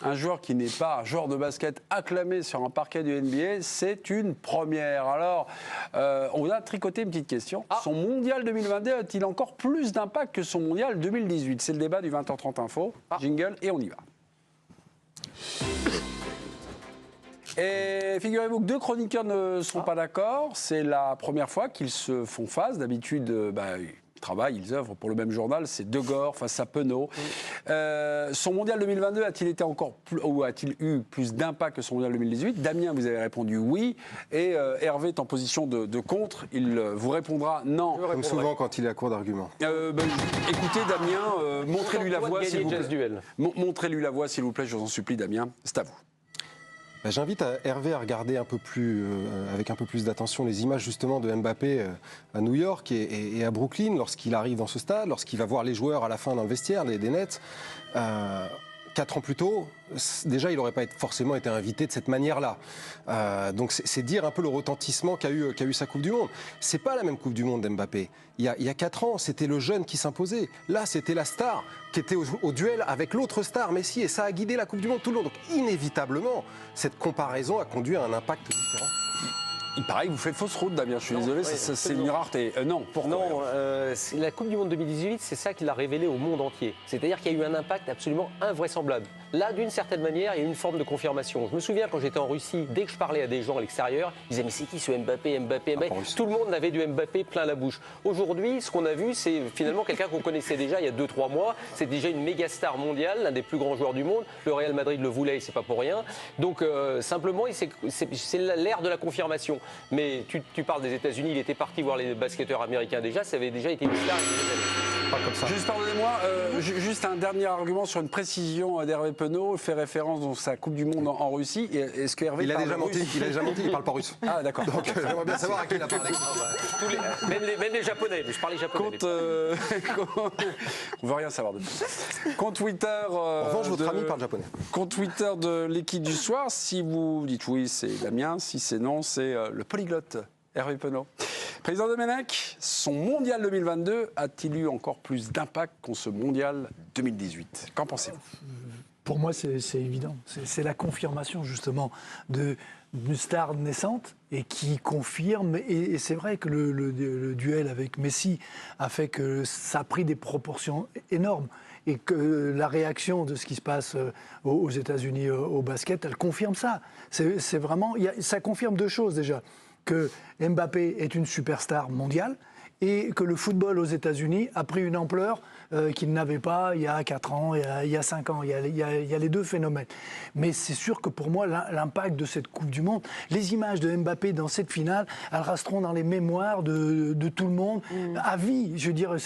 un joueur qui n'est pas un joueur de basket acclamé sur un parquet du NBA, c'est une première. Alors, on a tricoté une petite question. Son mondial 2022 a-t-il encore plus d'impact que son mondial 2018? C'est le débat du 20h30 Info. Jingle et on y va. Et figurez-vous que deux chroniqueurs ne sont pas d'accord. C'est la première fois qu'ils se font face. D'habitude, ils travaillent, ils œuvrent pour le même journal. C'est Degord face à Penaud. Son mondial 2022 a-t-il été ou a-t-il eu plus d'impact que son mondial 2018? Damien, vous avez répondu oui. Et Hervé est en position de contre. Il vous répondra non. Comme souvent quand il est à court d'arguments. Écoutez, Damien, montrez-lui la voix, s'il vous plaît. Montrez-lui la voix, s'il vous plaît, je vous en supplie, Damien. C'est à vous. J'invite Hervé à regarder avec un peu plus d'attention les images justement de Mbappé à New York et à Brooklyn lorsqu'il arrive dans ce stade, lorsqu'il va voir les joueurs à la fin dans le vestiaire des Nets. 4 ans plus tôt, déjà, il n'aurait pas forcément été invité de cette manière-là. Donc, c'est dire un peu le retentissement qu'a eu sa Coupe du Monde. C'est pas la même Coupe du Monde d'Mbappé. Il y a 4 ans, c'était le jeune qui s'imposait. Là, c'était la star qui était au duel avec l'autre star, Messi, et ça a guidé la Coupe du Monde tout le long. Donc, inévitablement, cette comparaison a conduit à un impact différent. Il paraît que vous faites fausse route, Damien. Je suis désolé, c'est une rareté. Non, pourquoi? Non, la Coupe du Monde 2018, c'est ça qui l'a révélé au monde entier. C'est-à-dire qu'il y a eu un impact absolument invraisemblable. Là, d'une certaine manière, il y a eu une forme de confirmation. Je me souviens, quand j'étais en Russie, dès que je parlais à des gens à l'extérieur, ils disaient « Mais c'est qui ce Mbappé, Mbappé, Mbappé ?» Tout le monde avait du Mbappé plein la bouche. Aujourd'hui, ce qu'on a vu, c'est finalement quelqu'un qu'on connaissait déjà il y a 2-3 mois. C'est déjà une méga star mondiale, l'un des plus grands joueurs du monde. Le Real Madrid le voulait, et c'est pas pour rien. Donc, simplement, c'est l'ère de la confirmation. Mais tu parles des États-Unis, il était parti voir les basketteurs américains déjà, ça avait déjà été une star. Pas comme ça. Juste pardonnez-moi, juste un dernier argument sur une précision d'Hervé Penaud, fait référence dans sa Coupe du Monde en Russie. Est-ce que Hervé il a déjà menti, il parle pas russe. Ah d'accord. Donc j'aimerais bien savoir à qui il a parlé. Même les Japonais, je parlais japonais. On veut rien savoir de plus. Compte Twitter. En revanche, votre ami parle japonais. Compte Twitter de l'équipe du soir. Si vous dites oui, c'est Damien. Si c'est non, c'est le polyglotte Hervé Penaud. Président Domenech, son mondial 2022 a-t-il eu encore plus d'impact qu'en ce mondial 2018? Qu'en pensez-vous? Pour moi, c'est évident. C'est la confirmation, justement, d'une star naissante et qui confirme. Et c'est vrai que le duel avec Messi a fait que ça a pris des proportions énormes. Et que la réaction de ce qui se passe aux États-Unis au basket, elle confirme ça. C'est vraiment, ça confirme deux choses déjà. Que Mbappé est une superstar mondiale et que le football aux États-Unis a pris une ampleur qu'il n'avait pas il y a 4 ans, il y a 5 ans. Il y a les deux phénomènes. Mais c'est sûr que pour moi, l'impact de cette Coupe du Monde, les images de Mbappé dans cette finale, elles resteront dans les mémoires de tout le monde à vie. Je veux dire,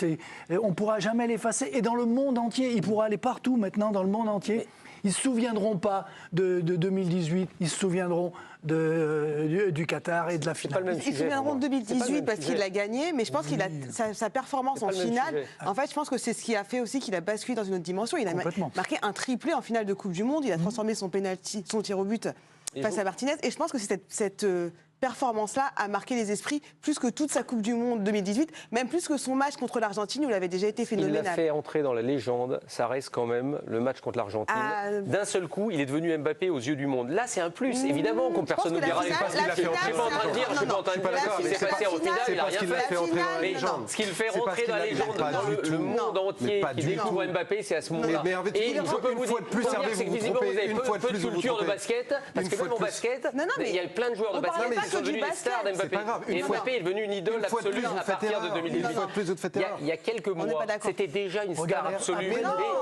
on ne pourra jamais l'effacer. Et dans le monde entier, il pourra aller partout maintenant dans le monde entier. Ils ne se souviendront pas de 2018, ils se souviendront du Qatar et de la finale. Ils se souviendront de 2018 parce qu'il l'a gagné, mais je pense qu'il a sa performance en finale. En fait, je pense que c'est ce qui a fait aussi qu'il a basculé dans une autre dimension. Il a marqué un triplé en finale de Coupe du Monde. Il a transformé son penalty, son tir au but face à Martinez. Et je pense que c'est cette performance-là a marqué les esprits plus que toute sa Coupe du Monde 2018, même plus que son match contre l'Argentine où il avait déjà été phénoménal. Il l'a fait entrer dans la légende, ça reste quand même le match contre l'Argentine. D'un seul coup, il est devenu Mbappé aux yeux du monde. Là, c'est un plus, évidemment, comme personne ne dira. C'est pas ce qu'il a fait entrer dans la légende. Je suis pas en train de dire ce qui s'est passé en finale, il a rien fait. Mais ce qu'il fait rentrer dans la légende, dans le monde entier qui découvre Mbappé, c'est à ce moment-là. Et je peux vous dire que visiblement, vous avez peu de culture de basket, parce que même au basket, il y a plein de joueurs de basket qui sont devenus des stars. C'est pas grave. Et Mbappé est devenu une idole absolue à partir de 2018. Il y a quelques mois, c'était déjà une star absolue.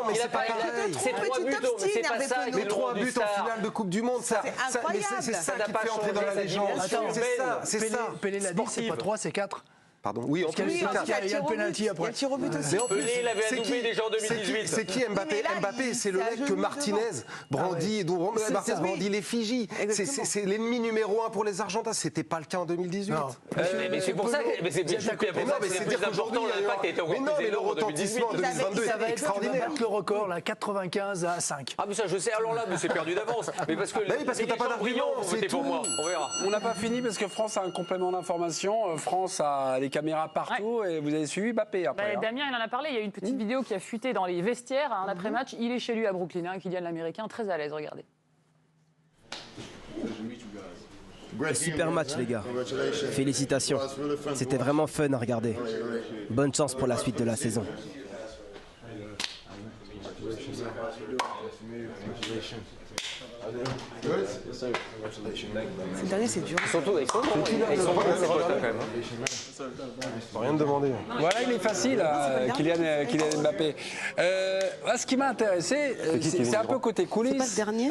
Mais c'est pas pareil. C'est 3 buts, mais c'est pas ça. Mais 3 buts en finale de Coupe du Monde, c'est ça qui fait entrer dans la légende. C'est ça. Pelé l'a dit, c'est pas 3, c'est 4. Pardon. Oui, en plus, il y a le penalty après. Il y a le tir au but aussi. Pelé, il avait doublé déjà en 2018. C'est qui Mbappé? Mbappé, c'est le mec que Martinez brandit, dont Martinez brandit l'effigie. C'est l'ennemi numéro 1 pour les Argentins. C'était pas le cas en 2018. Mais c'est pour ça que c'est plus important l'impact était encore plus énorme en 2018. En 2022, ça va être extraordinaire. le record, là, 95-5. Ah mais ça je sais, alors là, mais c'est perdu d'avance. Mais parce que t'as pas d'argument, c'est pour moi. On verra. On n'a pas fini parce que France a un complément d'information. France a l'équipe caméras partout et vous avez suivi Mbappé après. Damien, il en a parlé. Il y a une petite vidéo qui a fuité dans les vestiaires en après-match. Il est chez lui à Brooklyn, Kylian l'Américain, très à l'aise. Regardez. Super match les gars, félicitations, c'était vraiment fun à regarder. Bonne chance pour la suite de la saison. Cette année, c'est dur. Surtout avec son nom, c'est quand même. Rien de demander. Voilà, il est facile, Kylian Mbappé. Ce qui m'a intéressé, c'est un peu côté coulisses. C'est pas le dernier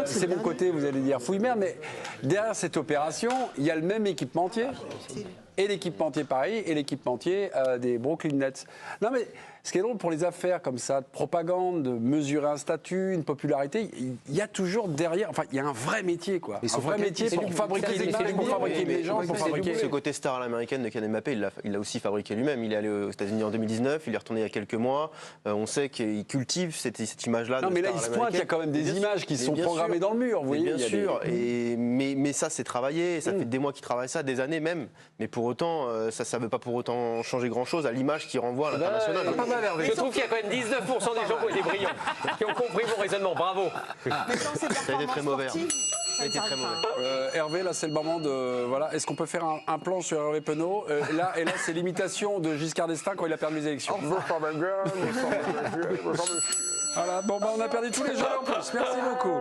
C'est mon côté, vous allez dire fouille merde, mais derrière cette opération, il y a le même équipementier. Et l'équipementier Paris et l'équipementier des Brooklyn Nets. Non mais ce qui est drôle pour les affaires comme ça, de propagande, de mesurer un statut, une popularité, il y a toujours derrière, enfin il y a un vrai métier quoi. Un vrai métier pour fabriquer des images, pour fabriquer des gens, pour fabriquer... Ce côté star à l'américaine de Kylian Mbappé, il l'a aussi fabriqué lui-même. Il est allé aux États-Unis en 2019, il est retourné il y a quelques mois. On sait qu'il cultive cette image-là. Non mais là il se pointe, il y a quand même des images qui sont programmées dans le mur, vous voyez. Bien sûr, mais ça c'est travaillé, ça fait des mois qu'il travaille ça, des années même. Mais pour autant, ça ne veut pas pour autant changer grand-chose à l'image qui renvoie à l'international. Je trouve qu'il y a quand même 19% des gens qui ont été brillants, qui ont compris mon raisonnement. Bravo. Mais quand c'est Ça a été très mauvais. sportif, Ça a été très mauvais. Hervé, là c'est le moment de... Voilà. Est-ce qu'on peut faire un plan sur Hervé Penaud là c'est l'imitation de Giscard d'Estaing quand il a perdu les élections. Voilà, bon, on a perdu tous les jeux en plus. Merci beaucoup.